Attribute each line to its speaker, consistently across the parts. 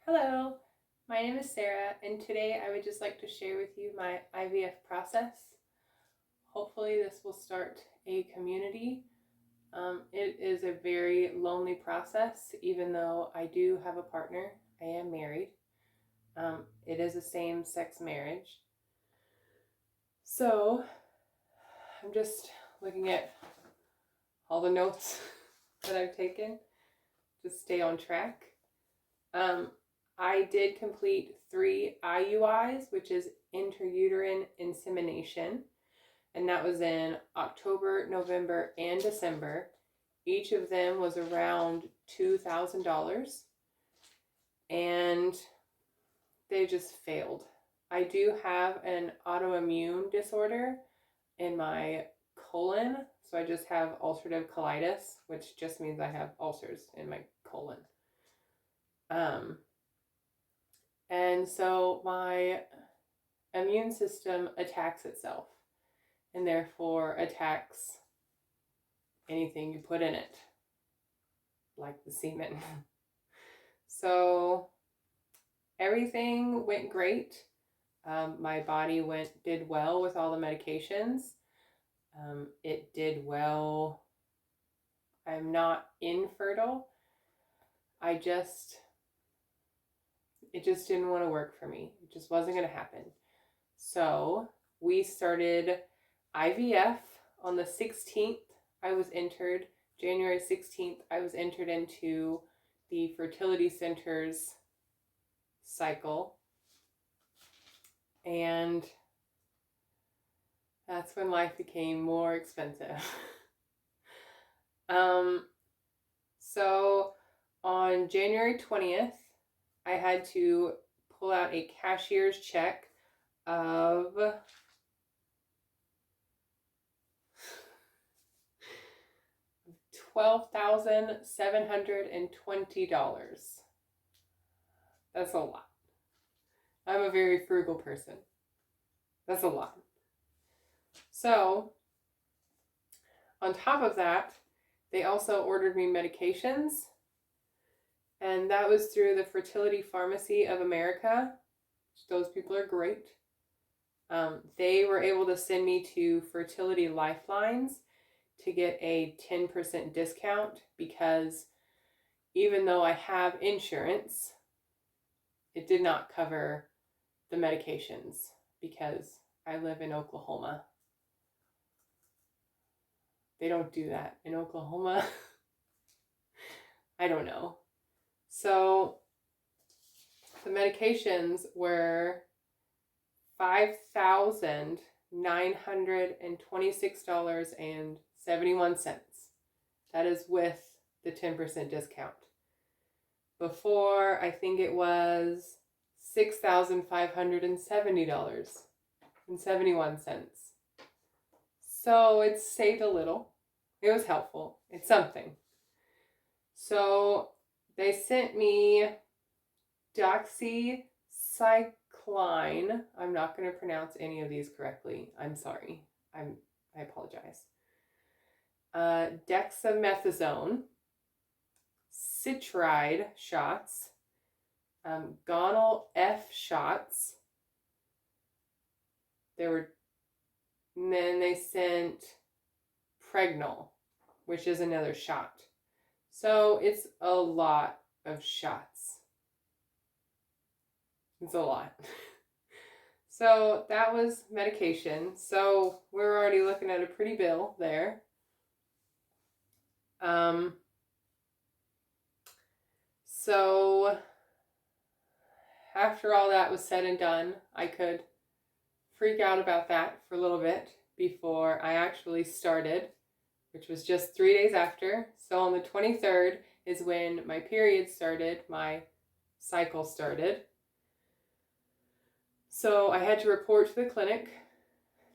Speaker 1: Hello, my name is Sarah, and today I would just like to share with you my IVF process. Hopefully, this will start a community. It is a very lonely process, even though I do have a partner. I am married. It is a same-sex marriage. So, I'm just looking at all the notes that I've taken to stay on track. I did complete 3 IUIs, which is intrauterine insemination, and that was in October, November, and December. Each of them was around $2,000, and they just failed. I do have an autoimmune disorder in my colon, so I just have ulcerative colitis, which just means I have ulcers in my colon. And so my immune system attacks itself and therefore attacks anything you put in it, like the semen. So everything went great. My body did well with all the medications. It did well. I'm not infertile. It just didn't want to work for me. It just wasn't going to happen. So we started IVF on the 16th. I was entered, January 16th, I was entered into the fertility center's cycle. And that's when life became more expensive. So on January 20th, I had to pull out a cashier's check of $12,720. That's a lot. I'm a very frugal person. That's a lot. So, on top of that, they also ordered me medications, and that was through the Fertility Pharmacy of America. Those people are great. They were able to send me to Fertility Lifelines to get a 10% discount because even though I have insurance, it did not cover the medications because I live in Oklahoma. They don't do that in Oklahoma. I don't know. So the medications were $5,926.71. That is with the 10% discount. Before, I think it was $6,570.71. So it saved a little. It was helpful. It's something. So they sent me doxycycline. I'm not going to pronounce any of these correctly. I'm sorry. I apologize. Dexamethasone, citride shots, gonal F shots. And then they sent Pregnol, which is another shot. So it's a lot of shots. It's a lot. So that was medication. So we're already looking at a pretty bill there. So after all that was said and done, I could freak out about that for a little bit before I actually started, which was just 3 days after. So on the 23rd is when my period started, my cycle started. So I had to report to the clinic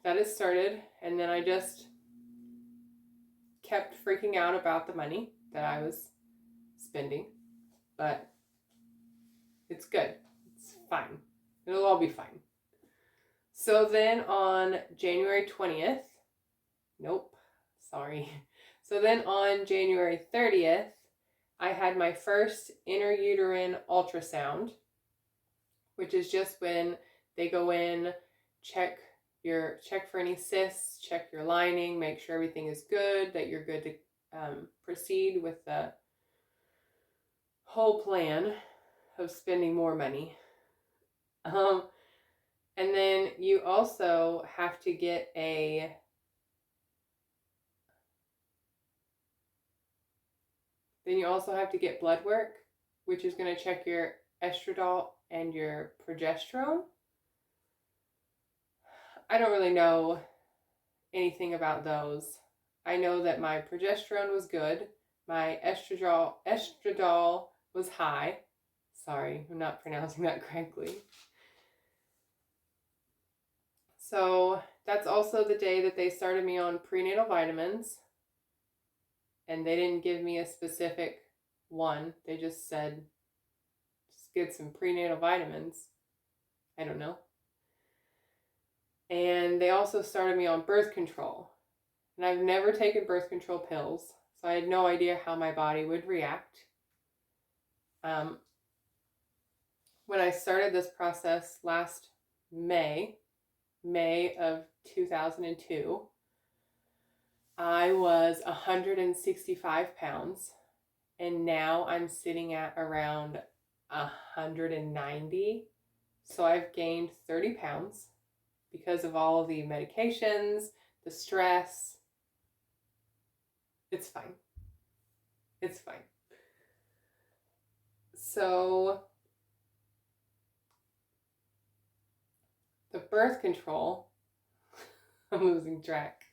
Speaker 1: that it started, and then I just kept freaking out about the money that I was spending. But it's good. It's fine. It'll all be fine. So then on January 20th, So then on January 30th, I had my first intrauterine ultrasound, which is just when they go in, check for any cysts, check your lining, make sure everything is good, that you're good to proceed with the whole plan of spending more money. And then you also have to get blood work, which is going to check your estradiol and your progesterone. I don't really know anything about those. I know that my progesterone was good. My estradiol was high. Sorry, I'm not pronouncing that correctly. So that's also the day that they started me on prenatal vitamins. And they didn't give me a specific one. They just said, just get some prenatal vitamins. I don't know. And they also started me on birth control. And I've never taken birth control pills, so I had no idea how my body would react. When I started this process last May of 2002, I was 165 pounds, and now I'm sitting at around 190. So I've gained 30 pounds because of all of the medications, the stress. It's fine. It's fine. So the birth control, I'm losing track.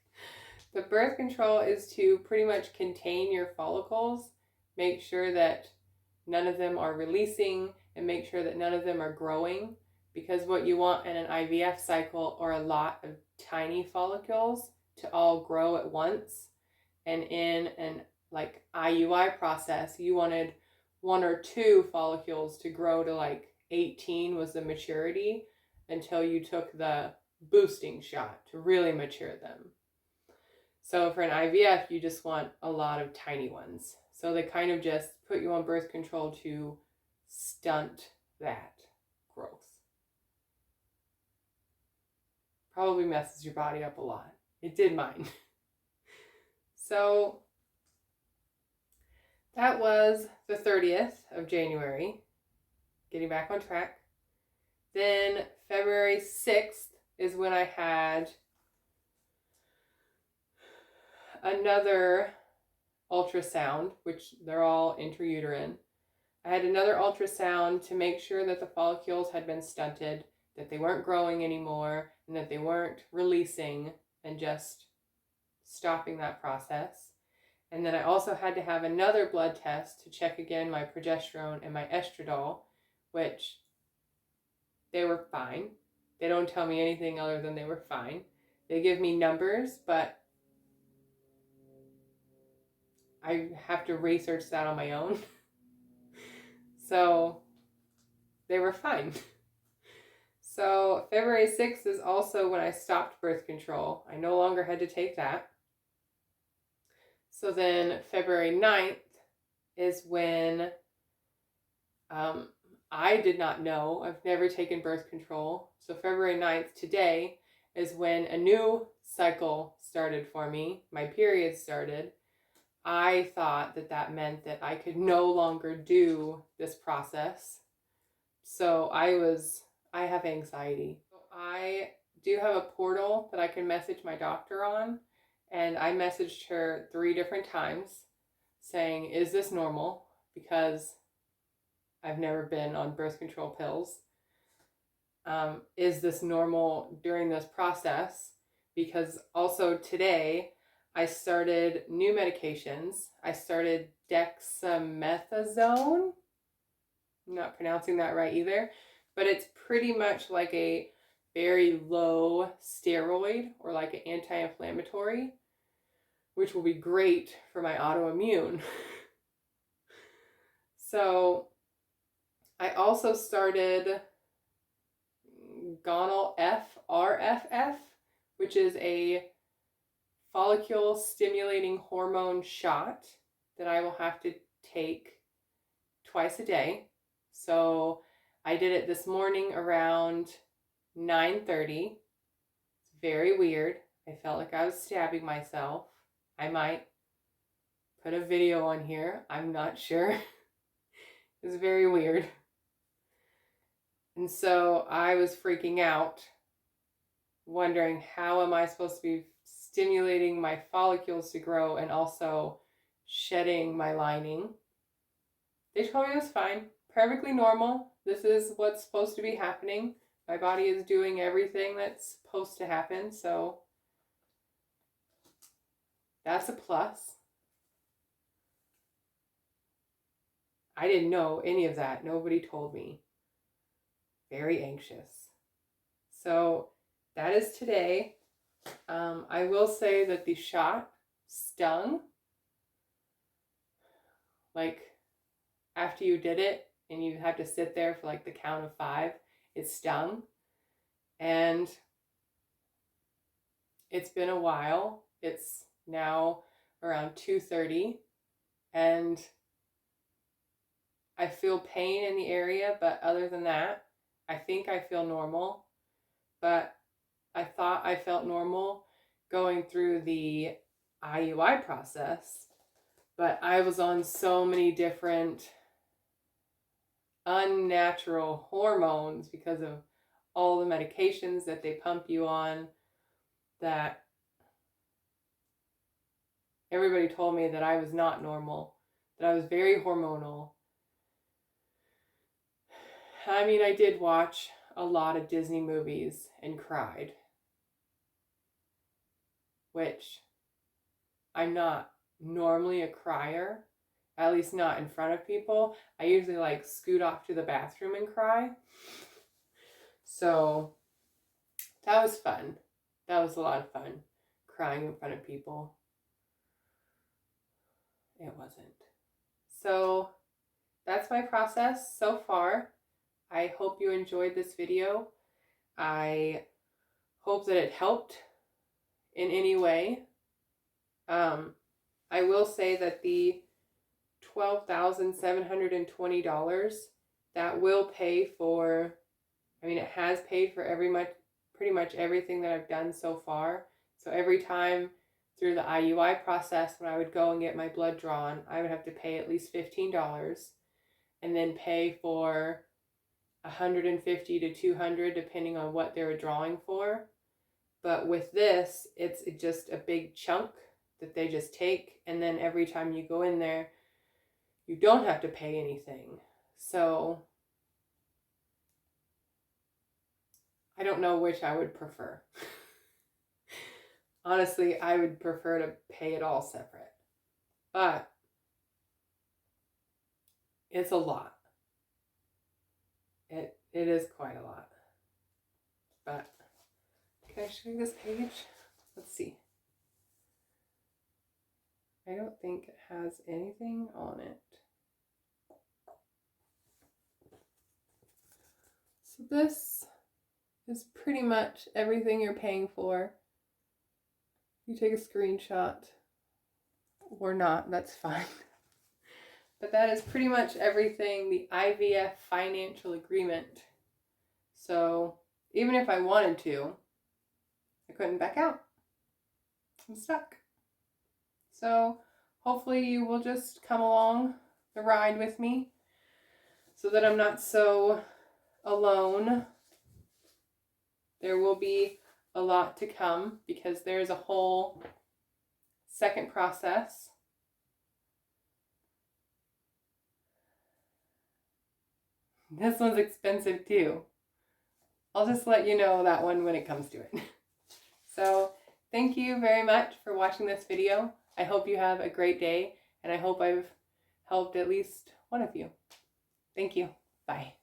Speaker 1: The birth control is to pretty much contain your follicles, make sure that none of them are releasing, and make sure that none of them are growing, because what you want in an IVF cycle are a lot of tiny follicles to all grow at once. And in an IUI process, you wanted 1 or 2 follicles to grow to 18 was the maturity, until you took the boosting shot to really mature them. So for an IVF, you just want a lot of tiny ones. So they kind of just put you on birth control to stunt that growth. Probably messes your body up a lot. It did mine. So that was the 30th of January. Getting back on track. Then February 6th is when I had another ultrasound, which they're all intrauterine. I had another ultrasound to make sure that the follicles had been stunted, that they weren't growing anymore, and that they weren't releasing and just stopping that process. And then I also had to have another blood test to check again my progesterone and my estradiol, which they were fine. They don't tell me anything other than they were fine. They give me numbers, but I have to research that on my own. So they were fine. So February 6th is also when I stopped birth control. I no longer had to take that. So then February 9th is when I did not know. I've never taken birth control. So February 9th, today, is when a new cycle started for me. My period started. I thought that meant that I could no longer do this process. So I have anxiety. I do have a portal that I can message my doctor on, and I messaged her 3 different times saying, is this normal? Because I've never been on birth control pills. Is this normal during this process? Because also today, I started new medications. I started dexamethasone. I'm not pronouncing that right either, but it's pretty much like a very low steroid or like an anti-inflammatory, which will be great for my autoimmune. So I also started Gonal FRFF, which is a follicle stimulating hormone shot that I will have to take twice a day. So I did it this morning around 9:30. It's very weird. I felt like I was stabbing myself. I might put a video on here. I'm not sure. It was very weird. And so I was freaking out, wondering how am I supposed to be stimulating my follicles to grow and also shedding my lining. They told me it was fine, perfectly normal. This is what's supposed to be happening. My body is doing everything that's supposed to happen, so that's a plus. I didn't know any of that. Nobody told me. Very anxious. So that is today. I will say that the shot stung. Like after you did it and you had to sit there for like the count of 5, it stung. And it's been a while. It's now around 2:30 and I feel pain in the area, but other than that, I think I feel normal. But I thought I felt normal going through the IUI process, but I was on so many different unnatural hormones because of all the medications that they pump you on, that everybody told me that I was not normal, that I was very hormonal. I mean, I did watch a lot of Disney movies and cried, which I'm not normally a crier, at least not in front of people. I usually like scoot off to the bathroom and cry. So that was fun. That was a lot of fun, crying in front of people. It wasn't. So that's my process so far. I hope you enjoyed this video. I hope that it helped in any way. I will say that the $12,720, that will pay for, I mean, it has paid for pretty much everything that I've done so far. So every time through the IUI process, when I would go and get my blood drawn, I would have to pay at least $15 and then pay for $150 to $200 depending on what they were drawing for. But with this, it's just a big chunk that they just take, and then every time you go in there, you don't have to pay anything. So I don't know which I would prefer. Honestly, I would prefer to pay it all separate. But it's a lot. It is quite a lot. But can I show you this page? Let's see. I don't think it has anything on it. So this is pretty much everything you're paying for. You take a screenshot or not, that's fine. But that is pretty much everything, the IVF financial agreement. So even if I wanted to, I couldn't back out. I'm stuck. So hopefully you will just come along the ride with me so that I'm not so alone. There will be a lot to come because there's a whole second process. This one's expensive too. I'll just let you know that one when it comes to it. So thank you very much for watching this video. I hope you have a great day, and I hope I've helped at least one of you. Thank you. Bye.